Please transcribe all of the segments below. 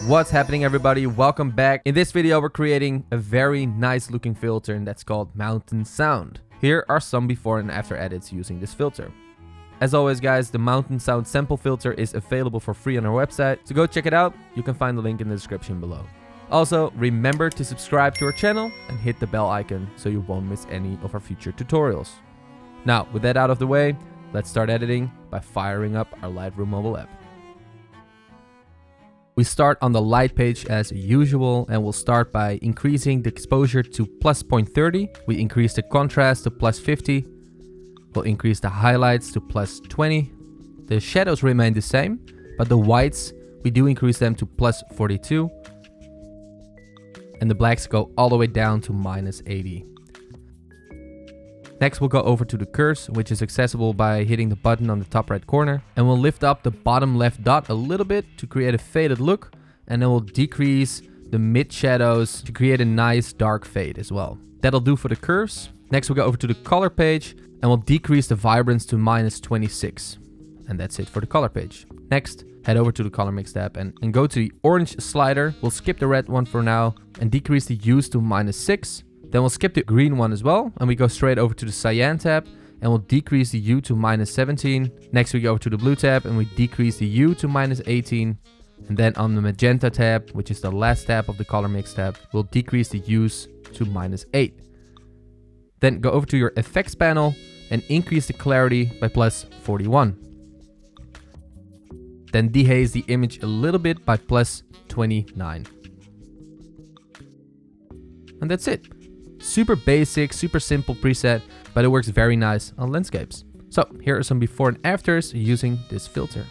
What's happening, everybody? Welcome back. In this video, we're creating a very nice looking filter, and that's called Mountain Sound. Here are some before and after edits using this filter. As always, guys, the Mountain Sound sample filter is available for free on our website, so go check it out. You can find the link in the description below. Also, remember to subscribe to our channel and hit the bell icon so you won't miss any of our future tutorials. Now, with that out of the way, let's start editing by firing up our Lightroom mobile app. We start on the light page as usual, and we'll start by increasing the exposure to plus 0.30. We increase the contrast to plus 50. We'll increase the highlights to plus 20. The shadows remain the same, but the whites, we do increase them to plus 42. And the blacks go all the way down to minus 80. Next, we'll go over to the curves, which is accessible by hitting the button on the top right corner. And we'll lift up the bottom left dot a little bit to create a faded look. And then we'll decrease the mid shadows to create a nice dark fade as well. That'll do for the curves. Next, we'll go over to the color page and we'll decrease the vibrance to minus 26. And that's it for the color page. Next, head over to the color mix tab and go to the orange slider. We'll skip the red one for now and decrease the hues to minus 6. Then we'll skip the green one as well, and we go straight over to the cyan tab, and we'll decrease the hue to minus 17. Next, we go over to the blue tab, and we decrease the hue to minus 18. And then on the magenta tab, which is the last tab of the color mix tab, we'll decrease the hues to minus 8. Then go over to your effects panel and increase the clarity by plus 41. Then dehaze the image a little bit by plus 29. And that's it. Super basic, super simple preset, but it works very nice on landscapes. So here are some before and afters using this filter.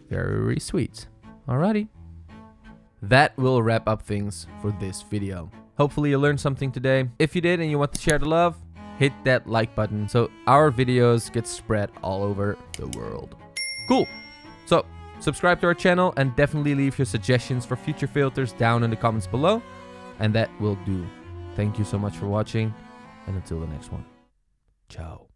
Very sweet. Alrighty. That will wrap up things for this video. Hopefully you learned something today. If you did and you want to share the love, hit that like button so our videos get spread all over the world. Cool. So subscribe to our channel and definitely leave your suggestions for future filters down in the comments below. And that will do. Thank you so much for watching, and until the next one. Ciao.